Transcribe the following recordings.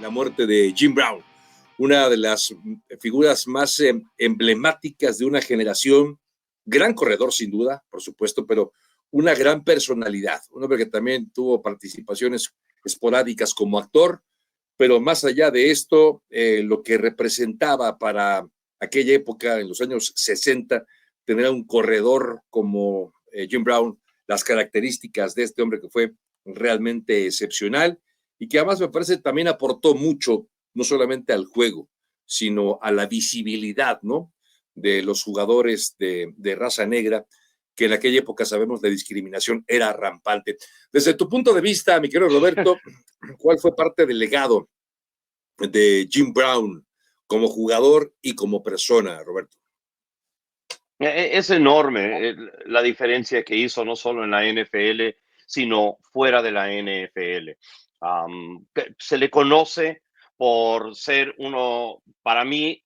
la muerte de Jim Brown, una de las figuras más emblemáticas de una generación, gran corredor sin duda, por supuesto, pero una gran personalidad, un hombre que también tuvo participaciones esporádicas como actor, pero más allá de esto, lo que representaba para aquella época, en los años 60, tener un corredor como Jim Brown, las características de este hombre que fue realmente excepcional y que además me parece también aportó mucho, no solamente al juego, sino a la visibilidad, ¿no?, de los jugadores de raza negra, que en aquella época sabemos la discriminación era rampante. Desde tu punto de vista, mi querido Roberto, ¿cuál fue parte del legado de Jim Brown como jugador y como persona, Roberto? Es enorme la diferencia que hizo no solo en la NFL, sino fuera de la NFL. Se le conoce por ser uno, para mí,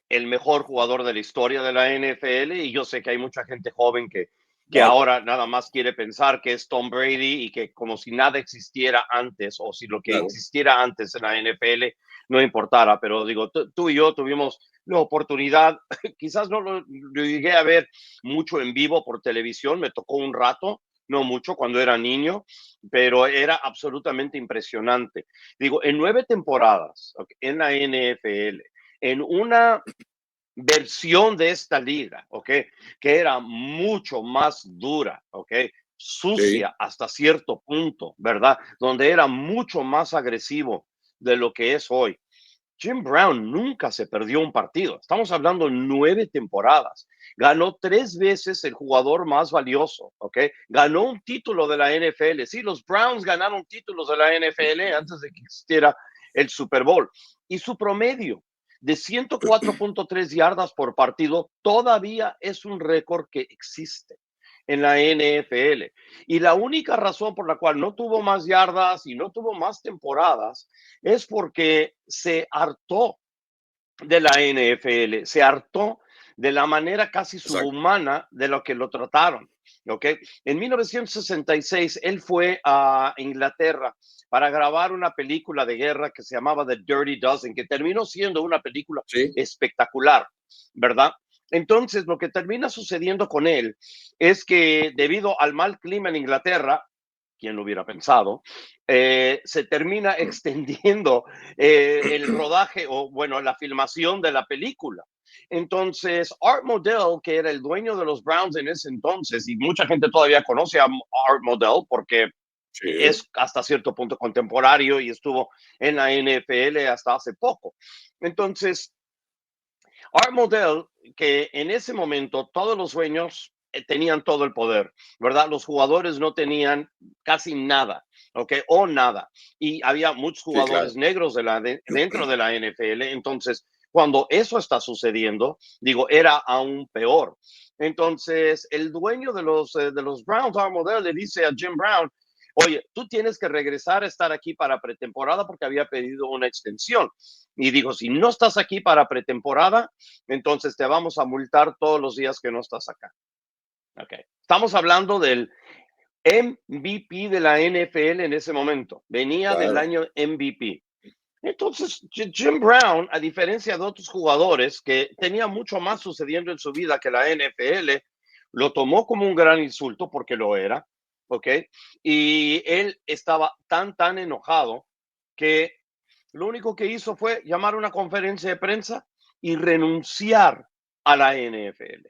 el mejor jugador de la historia de la NFL, y yo sé que hay mucha gente joven que Wow. ahora nada más quiere pensar que es Tom Brady y que como si nada existiera antes o si lo que Claro. existiera antes en la NFL no importara, pero digo, tú y yo tuvimos la oportunidad, quizás no lo llegué a ver mucho en vivo por televisión, me tocó un rato, no mucho cuando era niño, pero era absolutamente impresionante. Digo, en 9 temporadas en la NFL, en una versión de esta liga, ¿ok? Que era mucho más dura, ¿ok? Sí. Sucia hasta cierto punto, ¿verdad? Donde era mucho más agresivo de lo que es hoy. Jim Brown nunca se perdió un partido. Estamos hablando 9 temporadas. Ganó 3 veces el jugador más valioso, ¿ok? Ganó un título de la NFL. Sí, los Browns ganaron títulos de la NFL antes de que existiera el Super Bowl. Y su promedio de 104.3 yardas por partido todavía es un récord que existe en la NFL. Y la única razón por la cual no tuvo más yardas y no tuvo más temporadas es porque se hartó de la NFL, se hartó de la manera casi Exacto. subhumana de lo que lo trataron. ¿Ok? En 1966, él fue a Inglaterra para grabar una película de guerra que se llamaba The Dirty Dozen, que terminó siendo una película Sí. espectacular, ¿verdad? Entonces, lo que termina sucediendo con él es que debido al mal clima en Inglaterra, ¿quién lo hubiera pensado? Se termina extendiendo el rodaje o, bueno, la filmación de la película. Entonces, Art Modell, que era el dueño de los Browns en ese entonces, y mucha gente todavía conoce a Art Modell porque Sí. es hasta cierto punto contemporáneo y estuvo en la NFL hasta hace poco. Entonces, Art Modell, que en ese momento todos los dueños tenían todo el poder, ¿verdad? Los jugadores no tenían casi nada, ¿ok? O nada. Y había muchos Sí, claro. jugadores negros dentro de la NFL. Entonces, cuando eso está sucediendo, digo, era aún peor. Entonces, el dueño de los Browns, Art Modell, le dice a Jim Brown, oye, tú tienes que regresar a estar aquí para pretemporada porque había pedido una extensión. Y dijo, si no estás aquí para pretemporada, entonces te vamos a multar todos los días que no estás acá. Okay. Estamos hablando del MVP de la NFL en ese momento. Venía del Claro. año MVP. Entonces, Jim Brown, a diferencia de otros jugadores que tenía mucho más sucediendo en su vida que la NFL, lo tomó como un gran insulto porque lo era, ¿ok? Y él estaba tan enojado que lo único que hizo fue llamar una conferencia de prensa y renunciar a la NFL.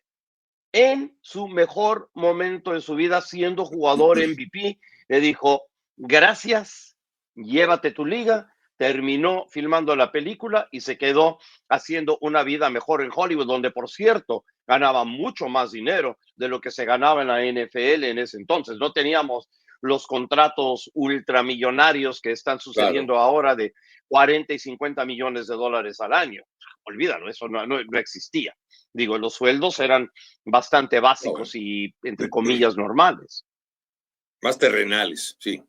En su mejor momento de su vida, siendo jugador MVP, le dijo, gracias, llévate tu liga, terminó filmando la película y se quedó haciendo una vida mejor en Hollywood, donde, por cierto, ganaba mucho más dinero de lo que se ganaba en la NFL en ese entonces. No teníamos los contratos ultramillonarios que están Claro. sucediendo ahora de 40 y 50 millones de dólares al año. Olvídalo, eso no existía. Digo, los sueldos eran bastante No, bueno. básicos y, entre comillas, normales. Más terrenales, sí.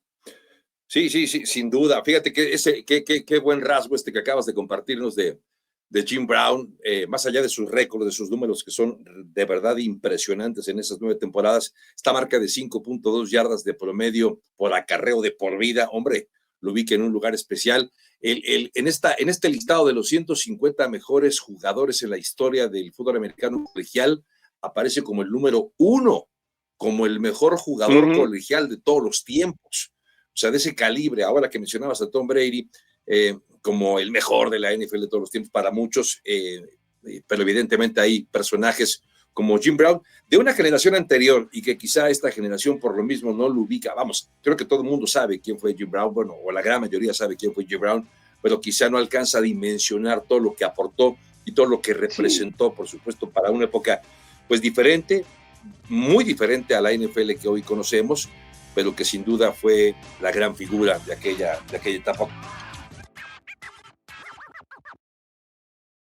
Sí, sí, sí, sin duda. Fíjate que qué buen rasgo este que acabas de compartirnos de Jim Brown, más allá de sus récords, de sus números que son de verdad impresionantes en esas 9 temporadas, esta marca de 5.2 yardas de promedio por acarreo de por vida, hombre, lo ubica en un lugar especial. En este listado de los 150 mejores jugadores en la historia del fútbol americano colegial, aparece como el número 1, como el mejor jugador colegial de todos los tiempos. O sea, de ese calibre, ahora que mencionabas a Tom Brady, como el mejor de la NFL de todos los tiempos para muchos, pero evidentemente hay personajes como Jim Brown, de una generación anterior, y que quizá esta generación por lo mismo no lo ubica. Vamos, creo que todo el mundo sabe quién fue Jim Brown, bueno, o la gran mayoría sabe quién fue Jim Brown, pero quizá no alcanza a dimensionar todo lo que aportó y todo lo que representó, por supuesto, para una época pues diferente, muy diferente a la NFL que hoy conocemos, pero que sin duda fue la gran figura de aquella etapa.